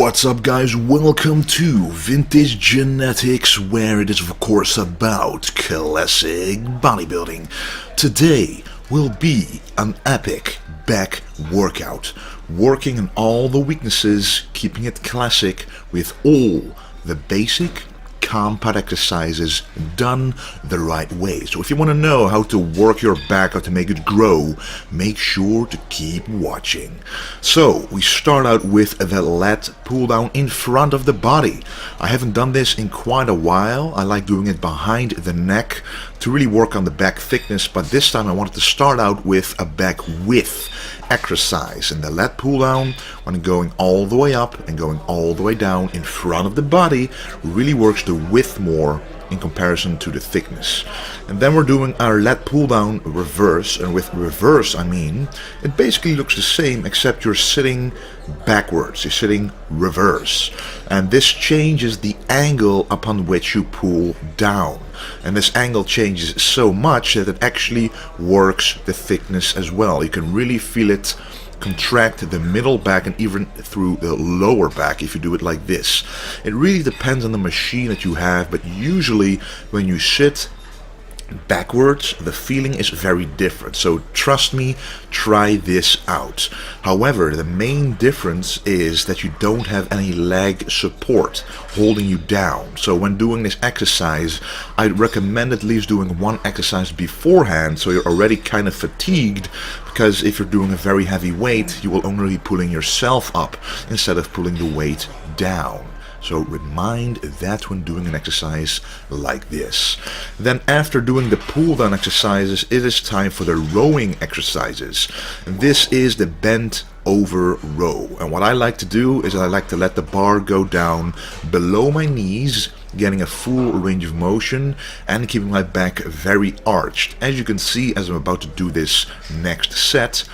What's up guys, welcome to Vintage Genetics, where it is of course about classic bodybuilding. Today will be an epic back workout, working on all the weaknesses, keeping it classic with all the basic compound exercises done the right way. So if you want to know how to work your back, how to make it grow, make sure to keep watching. So we start out with the lat pull down in front of the body. I haven't done this in quite a while. I like doing it behind the neck to really work on the back thickness, but this time I wanted to start out with a back width exercise. And the lat pull down, when going all the way up and going all the way down in front of the body, really works the width more in comparison to the thickness. And then we're doing our lat pull down reverse, and with reverse I mean it basically looks the same except you're sitting backwards, you're sitting reverse, and this changes the angle upon which you pull down, and this angle changes so much that it actually works the thickness as well. You can really feel it contract the middle back and even through the lower back if you do it like this. It really depends on the machine that you have, but usually when you sit backwards the feeling is very different. So trust me, try this out. However, the main difference is that you don't have any leg support holding you down. So when doing this exercise, I'd recommend at least doing one exercise beforehand so you're already kind of fatigued, because if you're doing a very heavy weight you will only be pulling yourself up instead of pulling the weight down. So remind that when doing an exercise like this. Then after doing the pull down exercises, it is time for the rowing exercises. And this is the bent over row. And what I like to do is I like to let the bar go down below my knees, getting a full range of motion and keeping my back very arched. As you can see, as I'm about to do this next set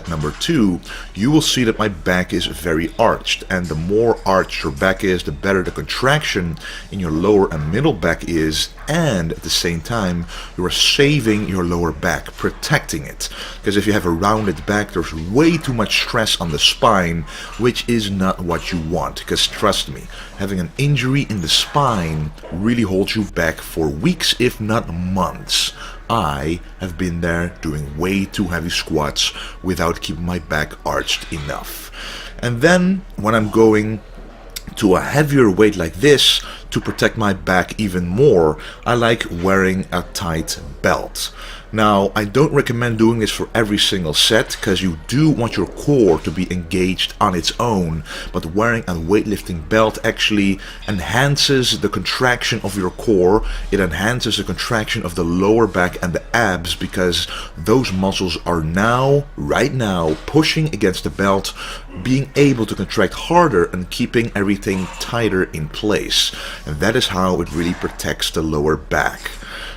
number 2, you will see that my back is very arched, and the more arched your back is, the better the contraction in your lower and middle back is, and at the same time you are saving your lower back, protecting it, because if you have a rounded back there's way too much stress on the spine, which is not what you want. Because trust me, having an injury in the spine really holds you back for weeks if not months. I have been there doing way too heavy squats without keeping my back arched enough. And then when I'm going to a heavier weight like this, to protect my back even more, I like wearing a tight belt. Now, I don't recommend doing this for every single set, because you do want your core to be engaged on its own, but wearing a weightlifting belt actually enhances the contraction of your core. It enhances the contraction of the lower back and the abs, because those muscles are now, right now, pushing against the belt, being able to contract harder and keeping everything tighter in place. And that is how it really protects the lower back.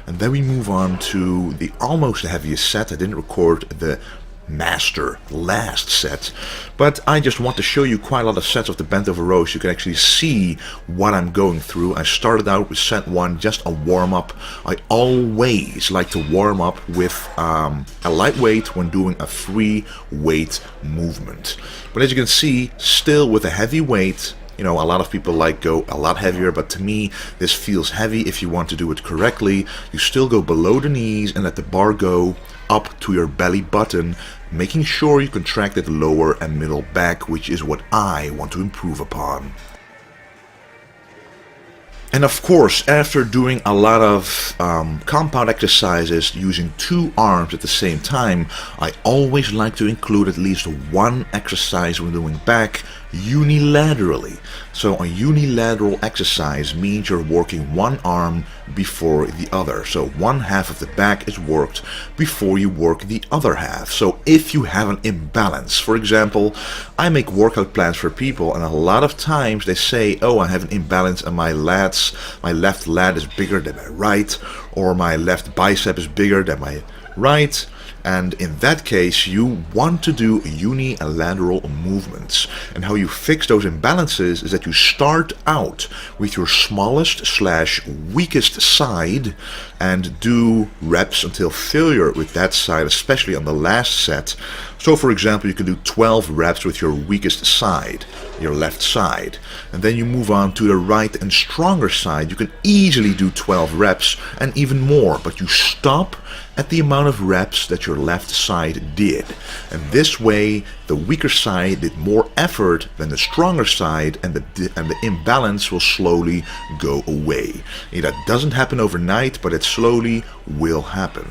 And then we move on to the almost heaviest set. I didn't record the master last set, but I just want to show you quite a lot of sets of the bent over row so you can actually see what I'm going through. I started out with set 1, just a warm-up. I always like to warm up with a light weight when doing a free weight movement. But as you can see, still with a heavy weight. You know, a lot of people like go a lot heavier, but to me this feels heavy. If you want to do it correctly, you still go below the knees and let the bar go up to your belly button, making sure you contract the lower and middle back, which is what I want to improve upon. And of course, after doing a lot of compound exercises using 2 arms at the same time, I always like to include at least one exercise when doing back unilaterally. So a unilateral exercise means you're working one arm before the other. So one half of the back is worked before you work the other half. So if you have an imbalance, for example, I make workout plans for people, and a lot of times they say, oh, I have an imbalance in my lats, my left lat is bigger than my right, or my left bicep is bigger than my right. And in that case, you want to do unilateral movements. And how you fix those imbalances is that you start out with your smallest / weakest side and do reps until failure with that side, especially on the last set. So for example, you can do 12 reps with your weakest side, your left side, and then you move on to the right and stronger side. You can easily do 12 reps and even more, but you stop at the amount of reps that your left side did. And this way, the weaker side did more effort than the stronger side, and the imbalance will slowly go away. That doesn't happen overnight, but it slowly will happen.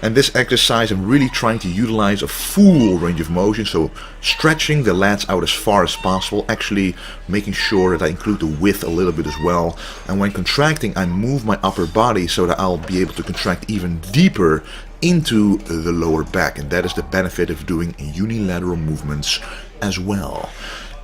And this exercise, I'm really trying to utilize a full range of motion, so stretching the lats out as far as possible, actually making sure that I include the width a little bit as well. And when contracting, I move my upper body so that I'll be able to contract even deeper into the lower back, and that is the benefit of doing unilateral movements as well.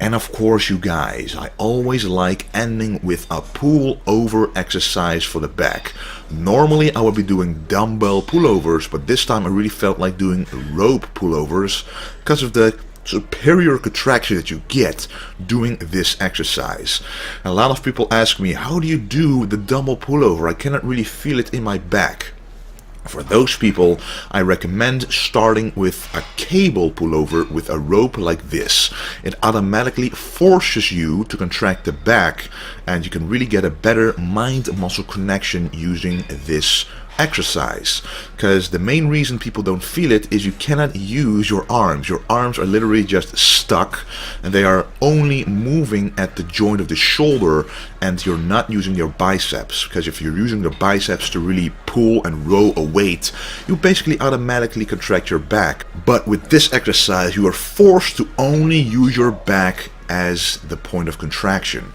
And of course, you guys, I always like ending with a pull over exercise for the back. Normally I would be doing dumbbell pullovers, but this time I really felt like doing rope pullovers because of the superior contraction that you get doing this exercise. A lot of people ask me, how do you do the dumbbell pullover? I cannot really feel it in my back. For those people, I recommend starting with a cable pullover with a rope like this. It automatically forces you to contract the back, and you can really get a better mind-muscle connection using this exercise. Because the main reason people don't feel it is you cannot use your arms. Your arms are literally just stuck, and they are only moving at the joint of the shoulder, and you're not using your biceps. Because if you're using the biceps to really pull and row a weight, you basically automatically contract your back. But with this exercise, you are forced to only use your back as the point of contraction,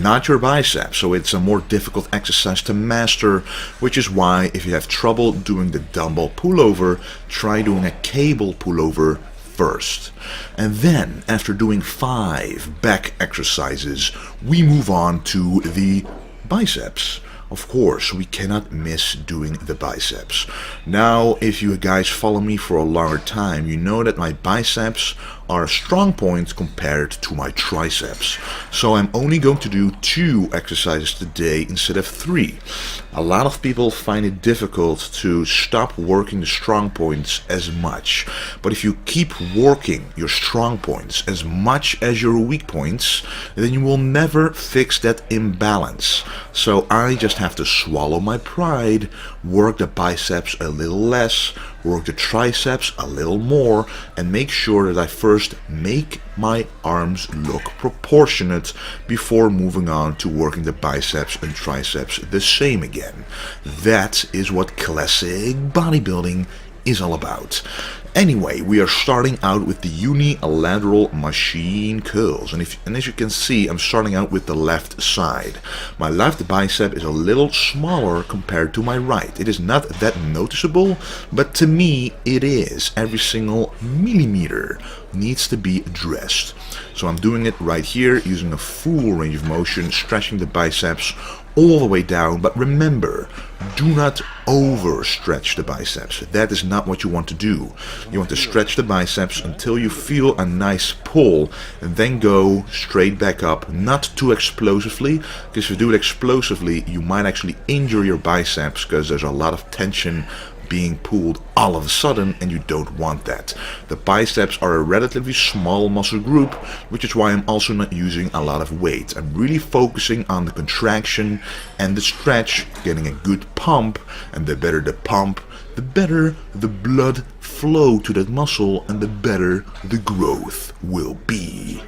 not your biceps. So it's a more difficult exercise to master, which is why if you have trouble doing the dumbbell pullover, try doing a cable pullover first. And then after doing 5 back exercises, we move on to the biceps. Of course, we cannot miss doing the biceps. Now, if you guys follow me for a longer time, you know that my biceps are a strong point compared to my triceps. So I'm only going to do 2 exercises today instead of 3. A lot of people find it difficult to stop working the strong points as much. But if you keep working your strong points as much as your weak points, then you will never fix that imbalance. So I just have to swallow my pride, work the biceps a little less, work the triceps a little more, and make sure that I first make my arms look proportionate before moving on to working the biceps and triceps the same again. That is what classic bodybuilding is all about. Anyway, we are starting out with the unilateral machine curls, and as you can see, I'm starting out with the left side. My left bicep is a little smaller compared to my right. It is not that noticeable, but to me it is. Every single millimeter needs to be addressed. So I'm doing it right here using a full range of motion, stretching the biceps all the way down. But remember, do not overstretch the biceps. That is not what you want to do. You want to stretch the biceps until you feel a nice pull, and then go straight back up, not too explosively, because if you do it explosively you might actually injure your biceps, because there's a lot of tension being pulled all of a sudden, and you don't want that. The biceps are a relatively small muscle group, which is why I'm also not using a lot of weight. I'm really focusing on the contraction and the stretch, getting a good pump, and the better the pump, the better the blood flow to that muscle, and the better the growth will be.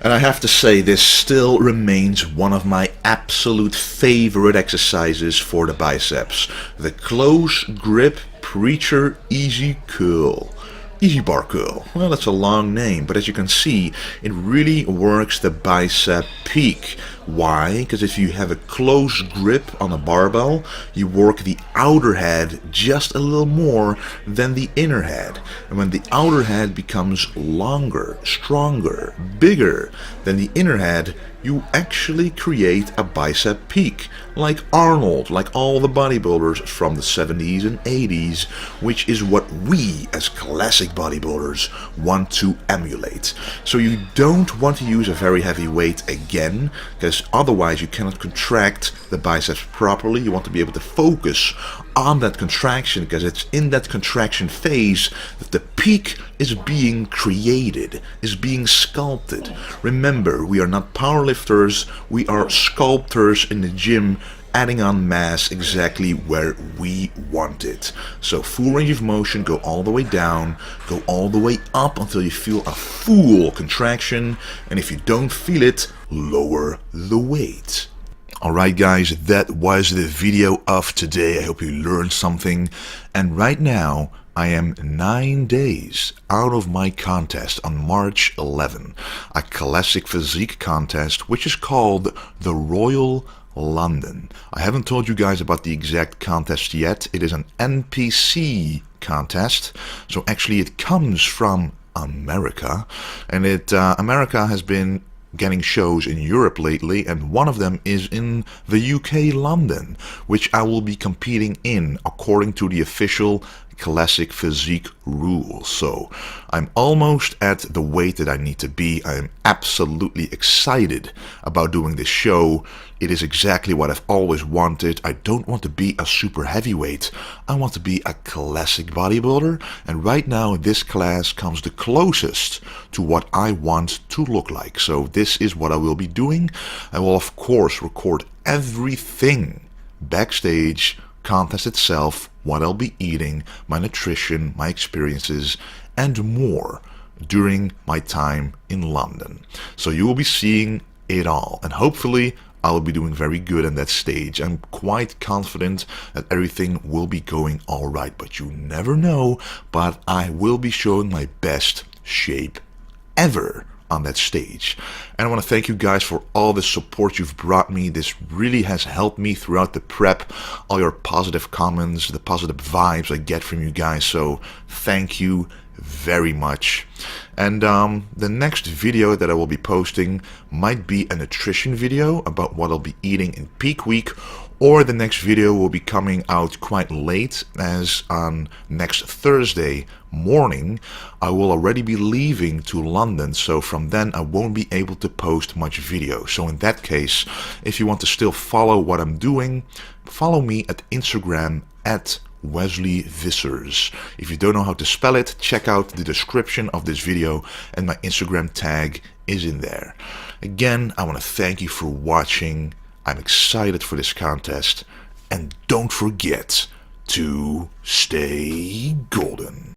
And I have to say, this still remains one of my absolute favorite exercises for the biceps. The close grip preacher easy curl. Easy bar curl. Well, that's a long name, but as you can see, it really works the bicep peak, Why? Because if you have a close grip on a barbell, you work the outer head just a little more than the inner head. And when the outer head becomes longer, stronger, bigger than the inner head, you actually create a bicep peak, like Arnold, like all the bodybuilders from the 70s and 80s, which is what we as classic bodybuilders want to emulate. So you don't want to use a very heavy weight again, because otherwise you cannot contract the biceps properly. You want to be able to focus on that contraction, because it's in that contraction phase that the peak is being created, is being sculpted. Remember, we are not powerlifters, we are sculptors in the gym, adding on mass exactly where we want it. So full range of motion, go all the way down, go all the way up until you feel a full contraction, and if you don't feel it, lower the weight. Alright guys, that was the video of today. I hope you learned something. And right now, I am 9 days out of my contest on March 11. A classic physique contest, which is called the Royal London. I haven't told you guys about the exact contest yet. It is an NPC contest. So actually it comes from America. And America has been getting shows in Europe lately, and one of them is in the UK, London, which I will be competing in according to the official classic physique rules. So I'm almost at the weight that I need to be. I am absolutely excited about doing this show. It is exactly what I've always wanted. I don't want to be a super heavyweight. I want to be a classic bodybuilder, and right now this class comes the closest to what I want to look like. So this is what I will be doing. I will of course record everything backstage, contest itself, what I'll be eating, my nutrition, my experiences, and more during my time in London. So you will be seeing it all, and hopefully I'll be doing very good on that stage. I'm quite confident that everything will be going alright, but you never know. But I will be showing my best shape ever on that stage. And I want to thank you guys for all the support you've brought me. This really has helped me throughout the prep. All your positive comments, the positive vibes I get from you guys. So thank you very much. And the next video that I will be posting might be a nutrition video about what I'll be eating in peak week, or the next video will be coming out quite late, as on next Thursday morning I will already be leaving to London, so from then I won't be able to post much video. So in that case, if you want to still follow what I'm doing, follow me at Instagram at Wesley Vissers. If you don't know how to spell it, check out the description of this video and my Instagram tag is in there. Again, I want to thank you for watching. I'm excited for this contest, and don't forget to stay golden.